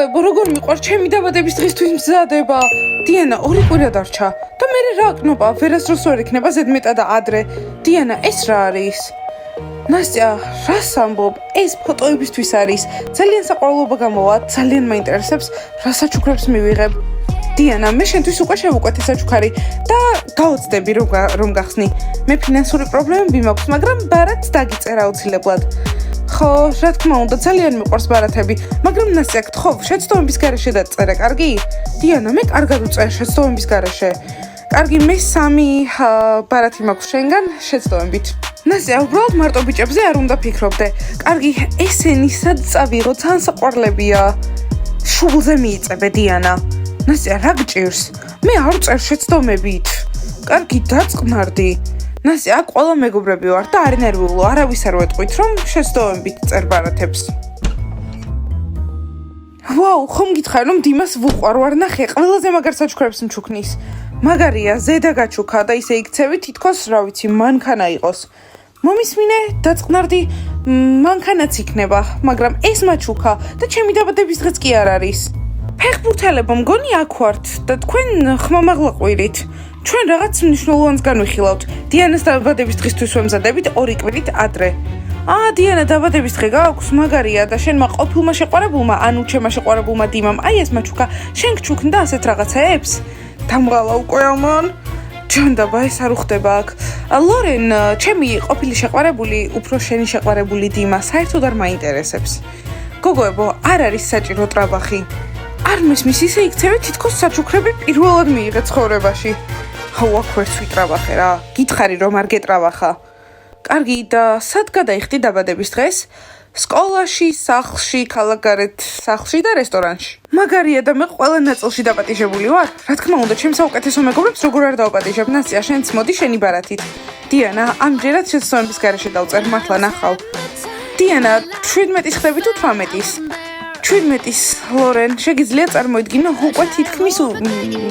გოგოებო, როგორ მიყვარს ჩემი დაბადების დღისთვის მზადება. დიანა, 2 კვირა დარჩა და მე რა აკნობა, ვერასდროს ვერ იქნება ზედმეტად და ადრე. დიანა, ეს რა არის? ნასტია, რას ამბობ? ეს ფოტოებისთვის არის. ძალიან საყვარლობა გამოვა, ძალიან მაინტერესებს, რა საჩუქრებს მივიღებ. დიანა, მე შენთვის უკვე შევუკვეთე საჩუქარი და გაოცდები რომ გახსნი. მე ფინანსური პრობლემები მაქვს, მაგრამ ბარათს დაგიწერა აუცილებლად. ხო, რა თქმა უნდა, ძალიან მიყვარს ბარათები, მაგრამ ნასტია, გთხოვ, შეცდომების გარეშე დაწერე, კარგი? დიანა, მე კარგად უწერ შეცდომების გარეშე. კარგი, მე 3 ბარათი მაქვს შენგან შეცდომებით. ნასტია, უბრალოდ მარტო ბიჭებზე არ უნდა ფიქრობდე. კარგი, ესენი სად წავიღო, ძალიან საყვარლებია. შუბლზე მიიწებე, დიანა. ნასტია, რა გჭირს? მე არ ვწერ შეცდომებით. კარგი, დაწყნარდი. ნასტია, აქ ყველა მეგობრები ვარ და არ ნერვიულო, არავის არ ვეტყვით, რომ შეცდომებით წერ ბარათებს. ვაუ, ხომ გითხარ, რომ დიმას ვუყვარ, ვარ ნახე, ყველაზე მაგარ საჩუქრებს მჩუქნის. მაგარია, ზედა გაჩუქა და ისე იქცევი, თითქოს, რა ვიცი, მანქანა იყოს. მომისმინე, დაწყნარდი, მანქანაც იქნება, მაგრამ ეს მაჩუქა და ჩემი დაბადების დღეც კი არ არის. ფეხბურთელებო, მგონი აქ ვართ და თქვენ ხმამაღლა ყვირით. ჩვენ რაღაც მნიშვნელოვანს განვიხილავთ. დიანას დაბადების დღისთვის ვემზადებით 2 კვირით ადრე. დიანა, დაბადების დღე გაქვს, მაგარია და შენმა ყოფილმა შეყვარებულმა, ანუ ჩემმა შეყვარებულმა დიმამ, აი ეს მაჩუქა, შენ გჩუქნდა ასეთ რაღაცეებს? დამღალა უკვე ამან. ჯანდაბა, ეს არ უხდება აქ. ლორენ, ჩემი ყოფილი შეყვარებული, უფრო შენი შეყვარებული დიმა, საერთოდ არ მაინტერესებს. გოგოებო, არ არის საჭირო ტრაბახი. არ მისმის ისე იქცევი, თითქოს საჩუქრები პირველად მიიღე ცხოვრებაში. აქ ვერც ვიტრაბახე რა. გითხარი რომ არ გეტრაბახა. კარგი, და სად გადაიხდი დაბადების დღეს? სკოლაში, სახლში, ქალაქგარეთ სახლში და რესტორანში. მაგარია და მე ყველა ნაწილში დაპატიჟებული ვარ. რა თქმა უნდა, ჩემს საუკეთესო მეგობრებს როგორ არ დავაპატიჟებ. ნასტია, შენც მოდი შენი ბარათით. დიანა, ამჯერად შეცდომების გარეშე დავწერ, მართლა ნახავ. დიანა, 17-ის ხდები თუ 18-ის? 17-ის, ლორენ, შეგიძლია წარმოიდგინო, უკვე თითქმის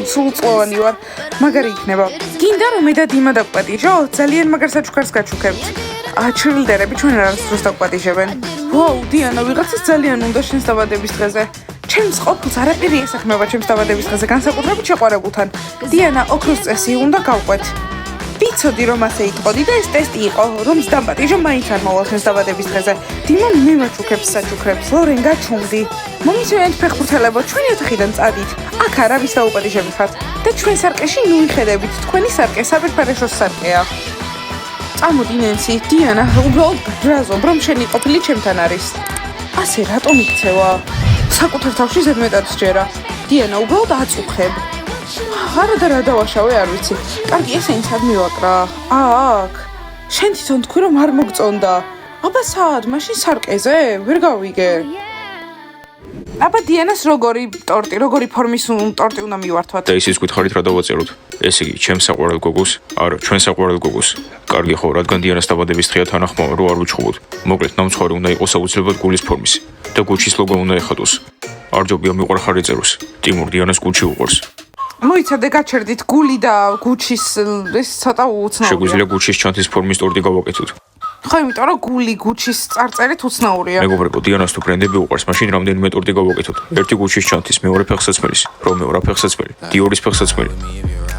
სრულწლოვანი ვარ. მაგარი იქნება. გინდა რომ მე და დიმა დავპატიჟო? ძალიან მაგარ საჩუქარს გაჩუქებთ. ჩრილდერები ჩვენ არასდროს დავპატიჟებენ. ვაუ, დიანა, ვიღაცას ძალიან უნდა შენს დაბადების დღეზე. ჩემს ყოფილს არაფერი ესახმება ჩემს დაბადების დღეზე, განსაკუთრებით შეყვარებულთან. დიანა, ოქროს წესი უნდა გავყვეთ. ვიცოდი რომ ასე იტყოდი და ეს ტესტი იყო, რომ დამპატიჟო მაინც არ მოვალ შენს დაბადების დღეზე. დიმა მე მაჩუქებს საჩუქრებს, ლორენ გაჩუმდი. მომისმენთ ფეხბურთელებო, ჩვენი ოთახიდან წადით. აქ არავის დაუპატიჟები ხართ და ჩვენ სარკეში ნუიხედებით. თქვენი სარკე საბერფარეშოს სარკეა. წამოდი ნენსი, დიანა, უბრალოდ გბრაზობ, რომ შენი ყოფილი ჩემთან არის. ასე რატომ იქცევა? საკუთარ თავში ზედმეტად სჯერა. დიანა, უბრალოდ აწუხებ. არა და რა დავაშავე, არ ვიცი. კარგი, ესენი სად მივაკრა? აქ. შენ თვითონ თქვი რომ არ მოგწონდა. აბა სად? მაშინ სარკეზე? ვერ გავიგე. აბა დიანას როგორი ფორმის ტორტი უნდა მივართვათ? და ისიც გითხარით რა დავაწეროთ? ესე იგი, ჩემს საყვარელ გოგოს, არა, ჩვენ საყვარელ გოგოს. კარგი ხო, რადგან დიანას დაბადების დღეა თანახმაურა, რო არ ვუჩხუბოთ. მოკლედ, ნამცხვარი უნდა იყოს აუცილებლად გულის ფორმის და გუჩის ლოგო უნდა ეხატოს. არ ჯობია მიყარ ეწეროს. ტიმურ დიანას გუჩი უყვარს. მოიცადე, გაჩერდით გული და გუჩის ეს ცოტა უცნაურია. შეგვიძლია გუჩის ჩანთის ფორმის ტორტი გავაკეთოთ. ხო, იმიტომ რომ გული გუჩის წარწერით უცნაურია. მეგობრებო, დიანას თუ ბრენდები უყვარს, მაშინ რამდენიმე ტორტი გავაკეთოთ. ერთი გუჩის ჩანთის, მეორე ფეხსაცმელის, რომეო რა ფეხსაცმელი, დიორის ფეხსაცმელი.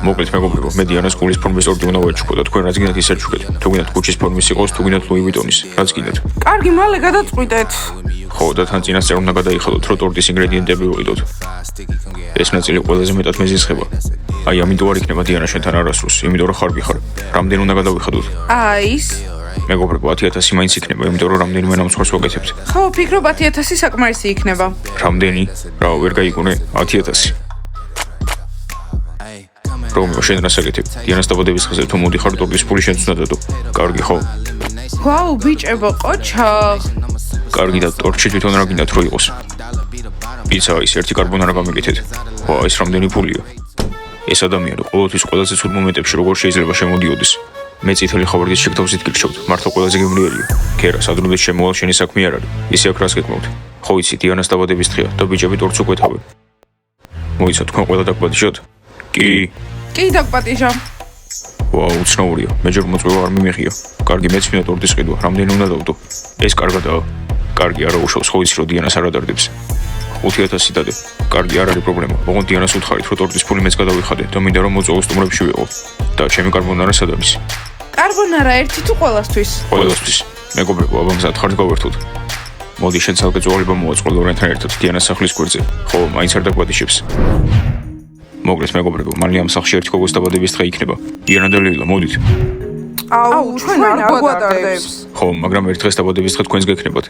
მოკლედ მეგობრებო, მე დიანას გულის ფორმის ტორტი უნდა ვაჩუქო და თქვენ რაც გინდათ ისე ჩუქეთ. თუ გინდათ გუჩის ფორმის იყოს, თუ გინდათ ლუი ვიტონის, რაც გინდათ. კარგი, მალე გადაწყვიტეთ. ხო, და თან წინასწარ უნდა გადაიხადოთ, რომ ტორტის ინგრედიენტები ვიყიდოთ. ეს ნაწილი ყველაზე მეტად მეზისხება. აი, ამიტომ არ იქნება დიანა შენთან არასდროს, იმიტომ რომ ხარბი ხარ. რამდენ უნდა გადავიხადოთ? ის მეგობრებო, 10,000 მაინც იქნება, იმიტომ რომ რამდენიმე ნამცხვარს ვაკეთებთ. ხო, ვფიქრობ 10,000 საკმარისი იქნება. რამდენი? რა, ვერ გაიგონე? 10,000. რომეო, შენ რას აკეთებ? დიანას დაბადების დღეზე თუ მოდიხარ, ტორტის ფული შენც უნდა დადო. კარგი ხო? ვაუ, ბიჭებო, ყოჩაღ. კარგი და ტორტში თვითონ რა გინდათ რო იყოს? პიცა ის ერთი კარბონარა გამიგეთეთ. ვა, ეს რამდენი ფულია? ეს ადამიანი ყოველთვის ყველაზე ცუდ მომენტებში როგორ შეიძლება შემოდიოდეს? მე წითელი ხავარდის შეგთავსით გირჩევთ, მართლა ყველაზე გემრიელია. ქერა, სადროდეს შემოვალ შენი საქმე არ არის. ისე აქ რას გეკმევთ? ხო იცი, დიანას დაბადების დღეა და ბიჭები ტორტს უკვეთავენ. მოიცა, თქვენ ყველა დაგპატიჟოთ? კი. კი, დაგპატიჟა. ვაუ, უცნაურია. მე ჯერ მოწვევა არ მიმეღია. კარგი, მეც მინდა ტორტის ყიდვა. რამდენი უნდა დავდო? ეს კარგადაა. კარგი, არა უშავს, ხო იცი, რომ დიანას არ ადარდებს. 5000 დადე. კარგი, არ არის პრობლემა. ოღონდ დიანას უთხარით, რომ ტორტის ფული მეც გადავიხადე და მინდა რომ მოწვეულ სტუმრებში ვიყო. და ჩემი კარბონარა სად არის? კარბონარა ერთი თუ ყველასთვის? ყველასთვის. მეგობრებო, აბა მზად ხართ გავერთოთ. მოდი შენ ცალკე წვეულება მოაწყო ლორენთან ერთად დიანას სახლის გვერდზე. ხო, მაინც არ დაგვადიშებს. მოგრეს მეგობრებო, მალე ამ სახლში ერთი გოგოს დაბადების დღე იქნება. დიანა და ლეილა, მოდით. აუ, ჩვენ არ გვატარდებს. ხო, მაგრამ ერთ დღეს დაბადების დღე თქვენს გექნებათ.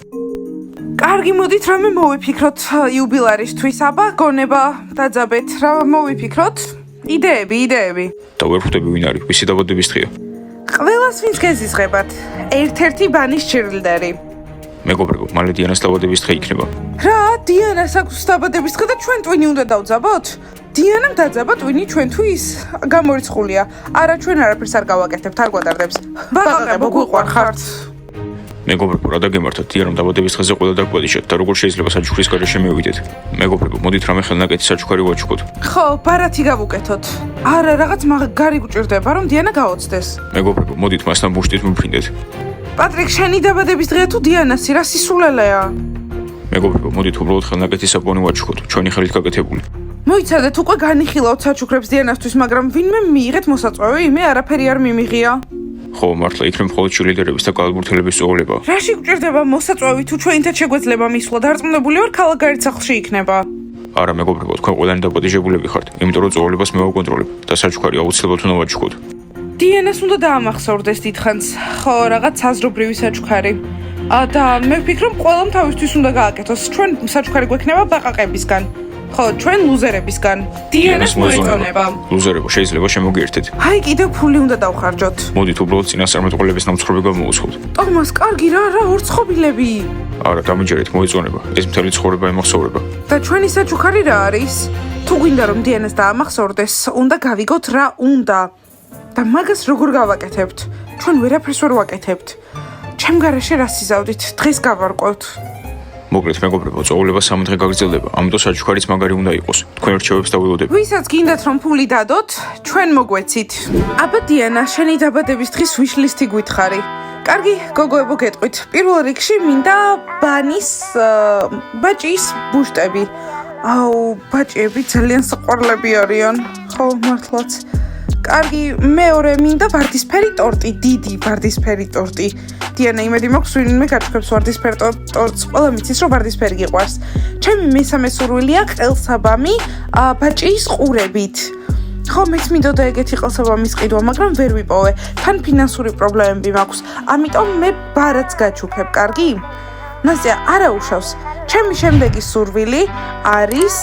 კარგი, მოდით რამე მოვიფიქროთ იუბილარისთვის, აბა, გონება დაძაბეთ, რა მოვიფიქროთ? იდეები. და ვერ ხვდები ვინ არის, ვისი დაბადების დღეა? ყველას ვინც გეზიზღებათ, ერთ-ერთი ბანის ჩირლდერი. მეგობრებო, მალე დიანას დაბადების დღე იქნება. რა, დიანას აქვს დაბადების დღე და ჩვენ ტვინი უნდა დავძაბოთ? დიანამ დაძაბა ტვინი ჩვენთვის? გამორიცხულია. არა, ჩვენ არაფერს არ გავაკეთებთ, არ გვატარდებს. ბაყაყებო, გვიყვარხართ. მეგობრებო, რა დაგემართათ, დიანამ დაბადების დღეზე ყველა დაგვადიშეთ და როგორ შეიძლება საჩუქრის გარეშე მივიდეთ? მეგობრებო, მოდით რამე ხელნაკეთი საჩუქარი ვაჩუქოთ. ხო, ბარათი გავუკეთოთ. არა, რაღაც მაგარი გვჭირდება, რომ დიანა გაოცდეს. მეგობრებო, მოდით მასთან ბუშტით მივფრინდეთ. პატრიკ, შენი დაბადების დღეა თუ დიანასი, რა სისულელეა? მეგობრებო, მოდით უბრალოდ ხელნაკეთი საპონი ვაჩუქოთ, ჩვენი ხელით გაკეთებული. მოიცადეთ, უკვე განიხილავთ საჩუქრებს დიანასთვის, მაგრამ ვინმე მიიღეთ მოსაწვევი, მე არაფერი არ მიმიღია. ხო, მართლა იქნებ მხოლოდ ჩილიდერების და კალათბურთელების წვეულება. რაში გვჭირდება მოსაწვევი თუ ჩვენთან შეგვეძლება მისვლა? დარწმუნებული ვარ, ქალაქგარეთ სახლში იქნება. არა, მეგობრებო, თქვენ ყველანი დაბადიჟებულები ხართ, იმიტომ რომ წვეულებას მე ვაკონტროლებ და საჩუქარი აუცილებლად უნდა ვაჩუქოთ. დიანას უნდა დაამახსოვრდეს დიდხანს. ხო, რაღაც საზრობრივი საჩუქარი. და მე ვფიქრობ, ყველამ თავისთვის უნდა გააკეთოს. ჩვენ საჩუქარი გვექნება ბაყაყებისგან. ხო, ჩვენ ლუზერებისგან. დიანას მოეწონება. ლუზერებო, შეიძლება შემოგიერთეთ. აი, კიდევ ფული უნდა დავხარჯოთ. მოდით უბრალოდ წინასწარმეტყველების ნამცხრობი გამოვუსხოთ. ტომას, კარგი რა, ორცხობილები. არა, დამიჯერეთ, მოეწონება. ეს მთელი ცხოვრება ემახსოვრება. და ჩვენი საჩუქარი რა არის? თუ გვინდა რომ დიანას დაამახსოვრდეს, უნდა გავიგოთ რა უნდა. და მაგას როგორ გავაკეთებთ? ჩვენ ვერაფერს ვერ ვაკეთებთ. ჩემ გარეშე რა სიზავდით? დღეს გავარკვევთ. მოკლედ მეგობრებო, წვეულება 3 დღე გაგრძელდება, ამიტომ საჩუქარიც მაგარი უნდა იყოს. თქვენ რჩევებს დავილოდებ. ვისაც გინდათ რომ ფული დადოთ, ჩვენ მოგვეცით. აბა დიანა, შენი დაბადების დღის ვიშლისტი გითხარი. კარგი, გოგოებო, გეტყვით. პირველ რიგში მინდა ბანის ბაჭის ბუშტები. აუ, ბაჭიები ძალიან საყვარლები არიან. ხო, მართლაც. კარგი, მეორე მინდა ვარდისფერი ტორტი, დიდი ვარდისფერი ტორტი. დიანა, იმედი მაქვს, ვინმე გაჩვენებს ვარდისფერ ტორტს, ყველა მიცის, რომ ვარდისფერი გიყვარს. ჩემი მესამე სურვილია ყელსაბამი ბაჭის ყურებით. ხო, მეც მინდოდა ეგეთი ყელსაბამის ყიდვა, მაგრამ ვერ ვიპოვე. თან ფინანსური პრობლემები მაქვს, ამიტომ მე ბარათს გაჩუქებ, კარგი? ნასია, არა უშავს. ჩემი შემდეგი სურვილი არის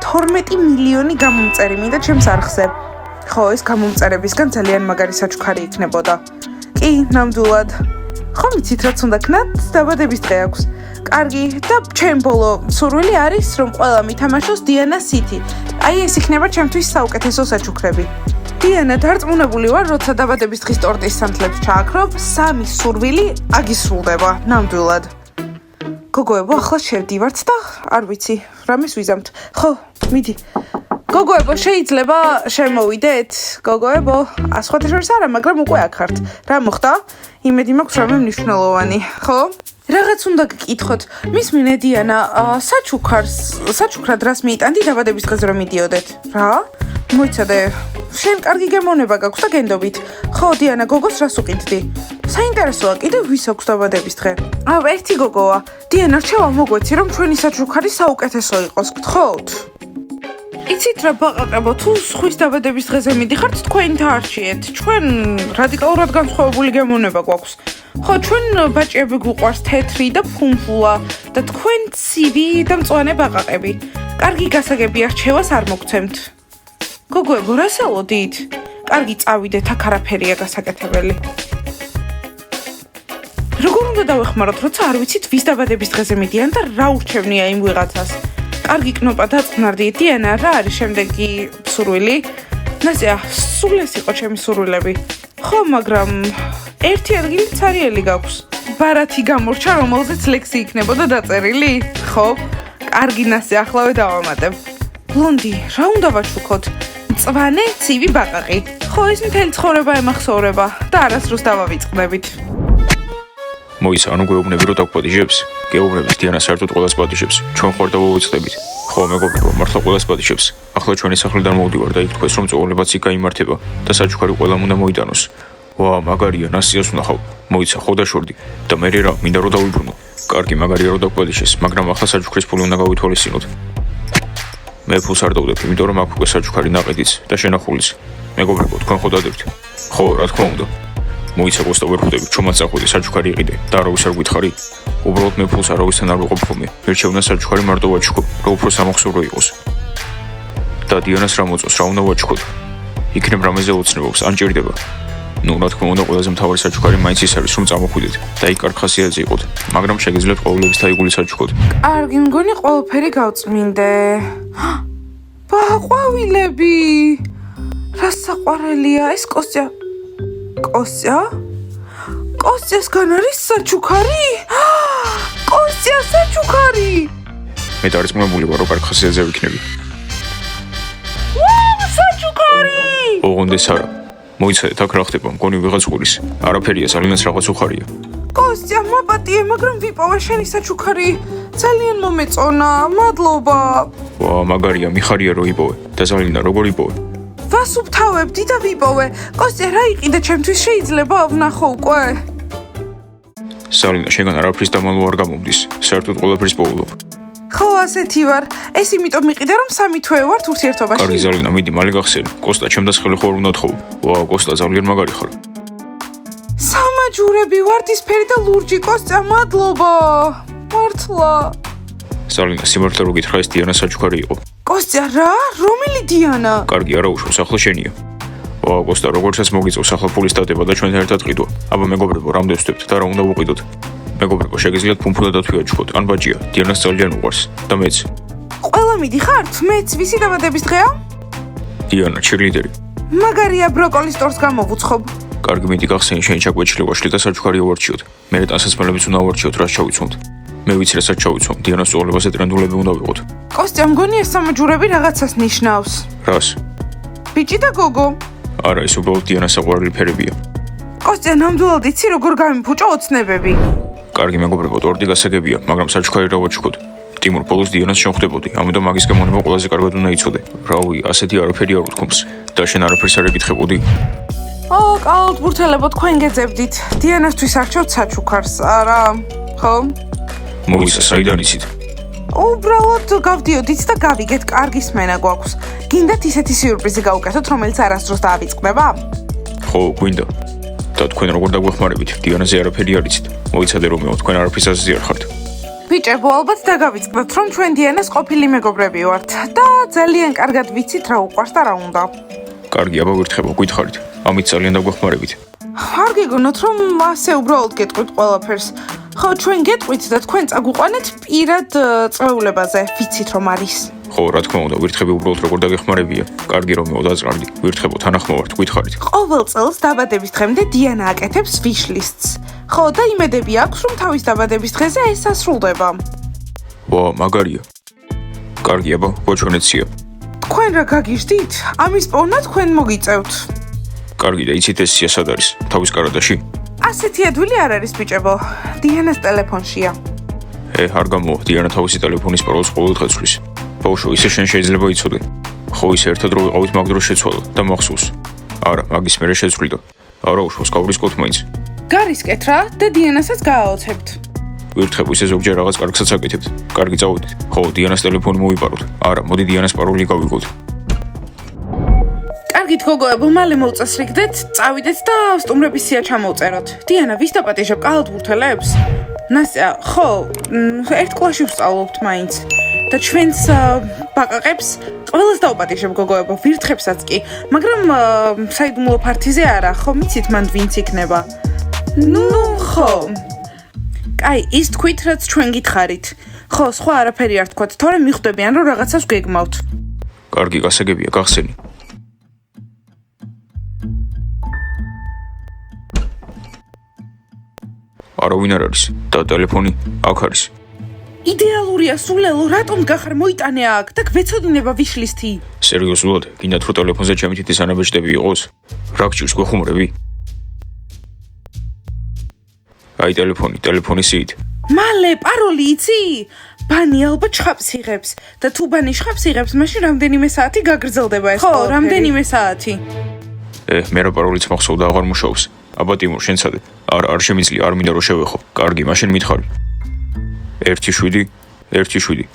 12 მილიონი გამომწერი მინდა ჩემს არხზე. ხო, ეს გამომწერებისგან ძალიან მაგარი საჩუქარი იქნებოდა. კი, ნამდვილად. ხო, მიცით რაც უნდა ქნათ, დაბადების დღე აქვს. კარგი, და ჩემ ბოლო სურვილი არის, რომ ყველა მითამაშოს დიანა სითი. აი, ეს იქნება ჩემთვის საუკეთესო საჩუქრები. დიანა, დარწმუნებული ვარ, როცა დაბადების დღის ტორტის სანთლებს ჩააქრობ, 3 სურვილი აგისრულდება, ნამდვილად. გოგოებო, ახლა შევდივართ და არ ვიცი, რამეს ვიზამთ. ხო, მიდი. გოგოებო, შეიძლება შემოვიდეთ? გოგოებო, სხვათა შორის არა, მაგრამ უკვე აქ ხართ. რა მოხდა? იმედი მაქვს, რამე მნიშვნელოვანი, ხო? რაღაც უნდა გკითხოთ. მის მინე დიანა, საჩუქრად რას მიიტანდი დაბადების დღეზე რომ მიდიოდეთ? რა? მოიცადე, შენ კარგი გემოვნება გაქვს და გენდობით. ხო, დიანა, გოგოს რას უყიდდი? საინტერესოა, კიდევ ვის აქვს დაბადების დღე? ერთი გოგოა. დიანა, რჩევა მოგვეცი, რომ ჩვენი საჩუქარი საუკეთესო იყოს, გთხოვთ? იცით რა ბაყაყებო, თუ სხვის დაბადების დღეზე მიდიხართ, თქვენ თარჩიეთ. ჩვენ რადიკალურად განსხვავებული გემოვნება გვაქვს. ხო, ჩვენ ბაჭიები გვიყვარს თეთრი და ფუმფულა და თქვენ ცივი და მწვანე ბაყაყები. კარგი გასაგებია, რჩევას არ მოგცემთ. გოგოებო, რას ელოდით? კარგი, წავიდეთ, აქ არაფერია გასაკეთებელი. როგორ უნდა დავეხმაროთ, როცა არ ვიცით ვის დაბადების დღეზე მიდიან და რა ურჩევნია იმ ვიღაცას? კარგი, კნოპა დაწყნარდი. დიანა, რა არის შემდეგი სურვილი? ნასია, სულ ეს იყო ჩემი სურვილები. ხო, მაგრამ ერთი ადგილი ცარიელი გაქვს. ბარათი გამორჩა, რომელზეც ლექსი იქნებოდა დაწერილი? ხო, კარგი, ნასია,ახლავე დავამატებ. ბლონდი, რა უნდა ვაჩუქოთ? მწვანე, ცივი ბაყაყი. ხო, ეს მთელი ცხოვრება ემახსოვრება და არასდროს დავავიწყდებით. მოიცა, ანუ გვეუბნები რომ დაგპატიჟებს? გეუბნებით დიანას საერთოდ ყველას პატიჟებს. ჩვენ ხوار და ვუწყდებით. ხო, მეგობრებო, მართლა ყველას პატიჟებს. ახლა ჩვენი სახლიდან მოვდივარ და იქ თქვეს რომ წოლებაც იქ გაიმართება და საჩუქარი ყველამ უნდა მოიტანოს. ვა, მაგარია, ნასიას ვნახავ. მოიცა, ხო დაშორდი და მე რა, მინდა რომ დავიბრუნო. კარგი, მაგარია რომ დაგპატიჟეს, მაგრამ ახლა საჩუქრის ფული უნდა გავითვალისწინოთ. მე ფულს არ დავდებ, იმიტომ რომ აქ უკვე საჩუქარი ნაყიდიც და შენახულიც. მეგობრებო, თქვენ ხო დადებით? ხო, რა თქმა უნდა. მოიცა გოსტა ვერ ხვდები, ჩომაც ახვიდე საჩუქარი იყიდე და არავის არ გითხარი. უბრალოდ მე ფულს არავისთან არ ვიყოფ ხოლმე. მერჩევნა საჩუქარი მარტო ვაჩქო, რომ უფრო სამახსოვრო იყოს. და დიანას რა მოწოს, რა უნდა ვაჩქოთ? იქნებ რამეზე ოცნებობს, ან ჭირდება. ნუ რა თქმა უნდა, ყველაზე მთავარი საჩუქარი მაინც ის არის, რომ წამოხვიდეთ და იქ კარგ ხასიათზე იყოთ, მაგრამ შეგიძლიათ ყვავილების თაიგული საჩუქრად. კარგი, მგონი ყველაფერი გავწმინდე. ყვავილები! რა საყვარელია ეს კოსტია? კოსტიასგან არის საჩუქარი? კოსტია საჩუქარი! მე დარწმუნებული ვარ, რომ კარგ ხასიათზე ვიქნები. საჩუქარი! ოღონდეს არა. მოიცადეთ, აქ რა ხდება, მგონი ვიღაც ყურის. არაფერია, ძალიანაც რაღაც უხარია. კოსტია, მაპატიე, მაგრამ ვიპოვე შენი საჩუქარი. ძალიან მომეწონა, მადლობა. ვა, მაგარია, მიხარია რომ იპოვე. და ზალინა როგორ იპოვე? ვასუფთავებდი და ვიპოვე. კოსტია, რა იყიდე ჩემთვის შეიძლება ვნახო უკვე? ზალინა, შენგან არაფრის დამალო არ გამომდის. საერთოდ ყველაფერს პოულობ. ხო, ასეთი ვარ. ეს იმიტომ მიყიდე, რომ 3 თვე ვართ ურთიერთობაში. კარგი ზალინა, მიდი, მალე გახსენე. კოსტა, ჩემ დასხელი ხო არ უნდა თხოვო. ვა, კოსტა, ძალიან მაგარი ხარ. სამაჯურები, ვარდისფერი და ლურჯი, კოსტა, მადლობა. მართლა. ზალინა, სიმართლე რო გითხრა, ეს დიანას საჩუქარი იყო. კოსტია, რა? რომელი დიანა? კარგი, არა უშავს, ახლა შენია. ვა, კოსტა, როგორცაც მოგიწევს ახლა ფულის დატება და ჩვენთან ერთად ყიდვა. აბა მეგობრებო, რამდენ ვსვდებთ და რა უნდა ვუყიდოთ? მეგობრებო, შეგიძლიათ ფუმფულა დათვიაჩქოთ, ან ბაჭია, დიანას ძალიან უყვარს და მეც. ყველა მიდიხართ? მეც ვისი დაბადების დღეა? დიანა, ჩირლიდერი. მაგარია, ბროკოლის ტორს გამოვუცხობ. კარგი, მიდი გახსენი შენი ჩაგვეჭილი ვაშლი და საჩუქარი ავარჩიოთ. მე ტანსაცმელებს უნდა ავარჩიოთ, რაც ჩავიცვამთ. მე ვიცი რასაც ჩავიცვამ, დიანას წოლებაზე ტრენდულები უნდა ვიყოთ. კოსტია, მგონი ეს სამაჯურები რაღაცას ნიშნავს. რას? ბიჭი და გოგო. არა, ეს უბრალოდ დიანას საყვარელი ფერებია. კოსტია, ნამდვილად იცი როგორ გამიფუჭო ოცნებები. კარგი მეგობრებო, ტორტი გასაგებია, მაგრამ საჩუქარი რა ვაჩქოთ? ტიმურ პოლოს დიანას შემხვდებოდი, ამიტომ მაგის გემოვნება ყველაზე კარგად უნდა იცოდე. რავი, ასეთი არაფერი არ უთქვამს და შენ არაფერს არ ეკითხებოდი? კალათბურთელებო, თქვენ გეძებდით. დიანასთვის არჩევთ საჩუქარს, არა? ხო? მოიცა, საიდან იცით? უბრალოდ გავდიოდით და გავიგეთ, კარგი სმენა გვაქვს. გინდათ ისეთი სიურპრიზი გავუკეთოთ, რომელიც არასდროს დაავიწყდება? ხო, გვინდა. და თქვენ როგორ დაგვეხმარებით? დიანაზე არაფერი არ იცით. მოიცადე რომეო, თქვენ არაფრის აზრი არ ხართ. ბიჭებო, ალბათ დაგავიწყდეთ, რომ ჩვენ დიანას ყოფილი მეგობრები ვართ და ძალიან კარგად ვიცით რა უყვარს და რა უნდა. კარგი, აბა ვირთხებო, გითხარით. ამით ძალიან დაგვეხმარებით. არ გეგონოთ, რომ ასე უბრალოდ გეტყვით ყველაფერს. ხო, ჩვენ გეტყვით და თქვენ წაგუყვანეთ პირად წვეულებაზე, ვიცით რომ არის. ხო, რა თქმა უნდა, ვირთხები უბრალოდ როგორ დაგეხმარებია. კარგი რომეო, დაძრამდი. ვირთხებო, თანახმოვართ, გითხარით. ყოველ წელს დაბადების დღემდე დიანა აკეთებს wish-lists. ხო, და იმედები აქვს, რომ თავის დაბადების დღეზე ეს ასრულდება. ვა, მაგარია. კარგი, აბა, გვაჩვენეცია. თქვენ რა გაგიჟდით? ამის პოვნა თქვენ მოგიწევთ. კარგი, და იცით ეს სია სად არის? თავის კარადაში? ასეთი ადვილი არ არის, ბიჭებო. დიანას ტელეფონშია. არ გამოვა, დიანა თავისი ტელეფონის პაროლს ყოველ დღეს ცვლის. ბავშვო, ისე შენ შეიძლება იცოდე. ხო, ისე ერთად რო ვიყავით, მაგ დროს შეცვალა და მახსოვს. არა, მაგის მერე შეცვლიდა. არა უშავს, გავვრისკოთ მაინც. გარისკეთ რა და დიანასაც გააოცებთ. ვირთხებ, ისე ზოგჯერ რაღაც კარგსაც აკეთებთ. კარგი, წავედით. ხო, დიანას ტელეფონი მოვიპაროთ. არა, მოდი დიანას პაროლი გავიგოთ. კარგით, გოგოებო, მალე მოვწესრიგდეთ, წავიდეთ და სტუმრების სია ჩამოვწეროთ. დიანა, ვის დაპატიჟებ კალათბურთელებს? ნასია, ხო, ერთ კლასში ვსწავლობთ მაინც. და ჩვენს ბაყაყებს ყველას დავპატიჟებ, გოგოებო, ვირთხებსაც კი, მაგრამ საიდუმლო ფართიზე არა, ხო, მიცით მანდ ვინც იქნება. ნუ, ხო. კაი, ის თქვით, რაც ჩვენ გითხარით. ხო, სხვა არაფერი არ თქვათ, თორემ მიხვდებიან, რომ რაღაცას გეგმავთ. კარგი, გასაგებია, გახსენი. არავინ არ არის და ტელეფონი აქ არის. იდეალურია, სულელო, რატომ გახარ მოიტანე აქ და გვეცოდინება wish-list-ი? სერიოზულად, გინდათ რომ ტელეფონზე ჩემი თითის ანაბეჭდები იყოს? რა გჭირს, გვეხუმრები? კაი ტელეფონი სიით. მალე პაროლი იცი? ბანი ალბათ შხაპს იღებს და თუ ბანი შხაპს იღებს, მაშინ რამდენიმე საათი გაგრძელდება ეს ყველაფერი. ხო, რამდენიმე საათი. მე რა პაროლიც მახსოვდა აღარ მუშაობს. აბა ტიმურ, შენ ცადე. არ შემიძლია, არ მინდა რომ შევეხო. კარგი, მაშინ მითხარი. 1-7.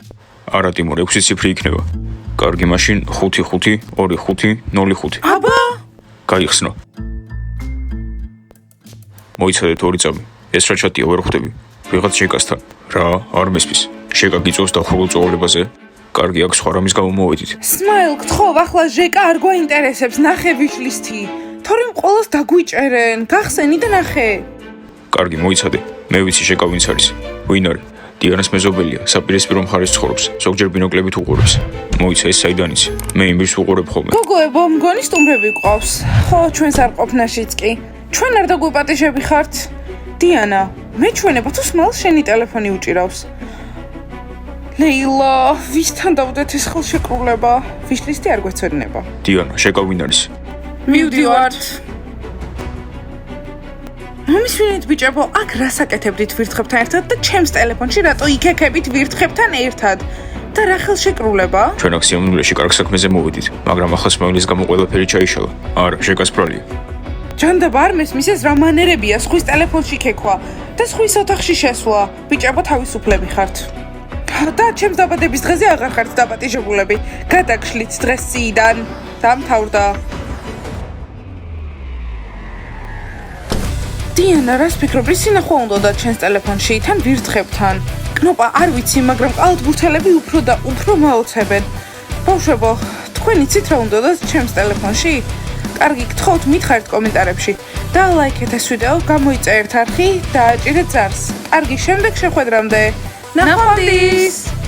არა ტიმურ, 6 ციფრი იქნება. კარგი, მაშინ 5-5-2-5-0-5. აბა? გაიხსნა. მოიცადეთ 2 წამი. ეს რა ჩატია ვერ ხვდები? ვიღაც შეკასთან. რა, არ მესმის. შეკა გიწევს დახურულ წვეულებაზე. კარგი, აქ სხვა რამის გამო მოვედით. სმაილ, გთხოვ, ახლა ჟეკა არ გვაინტერესებს, ნახე ვიშლისტი. თორემ ყოველს დაგვიჭერენ, გახსენი და ნახე. კარგი, მოიცადე. მე ვიცი შეკა ვინც არის. ვინ არის? დიანას მეზობელია, საპირისპირო მხარეს ცხოვრობს. ზოგჯერ ბინოკლებით უყურებს. მოიცა ეს საიდან იცი? მე იმის უყურებ ხოლმე. გოგოებო, მგონი სტუმრები გყავს. ხო, ჩვენს არ ყოფნაშიც კი. ჩვენ არ დაგვიპატიჟები ხართ? დიანა, მე ჩვენება თუ სმაილს შენი ტელეფონი უჭირავს. ლეილა, ვისთან დავდეთ ეს ხელშეკრულება? ვიშლისტი არ გვეცოდნება. დიანა, შეკა ვინ არის? მივდივართ. მომისმინეთ ბიჭებო, აქ რასაკეთებდით ვირთხებთან ერთად და ჩემს ტელეფონში რატო იქექებით ვირთხებთან ერთად? და რა ხელშეკრულება? ჩვენ აქ სიამოვნებაში კარგ საქმეზე მოვედით, მაგრამ ახლა სმაილის გამო ყველაფერი ჩაიშალა. არა, შეკას ბრალია. ჯანდაბა არ მესმის ეს რა მანერებია სხვის ტელეფონში ქექვა და სხვის ოთახში შესვლა. ბიჭებო, თავისუფლები ხართ. და ჩემს დაბადების დღეზე აღარ ხართ დაპატიჟებულები. გადაგშლით დღეს სიიდან. დამთავრდა. დიანა, რას ფიქრობ, რის სინახვა უნდა ჩემს ტელეფონში, თან ვირთხებთან? კნოპა არ ვიცი, მაგრამ კალათბურთელები უფრო და უფრო მაოცებენ. ბავშვებო, თქვენ იცით რა უნდა ჩემს ტელეფონში? კარგი, გთხოვთ მითხარით კომენტარებში და ლაიქეთ ეს ვიდეო, გამოიწერეთ არხი და აჭირეთ ზარს. კარგი, შემდეგ შეხვედრამდე. ნახვამდის!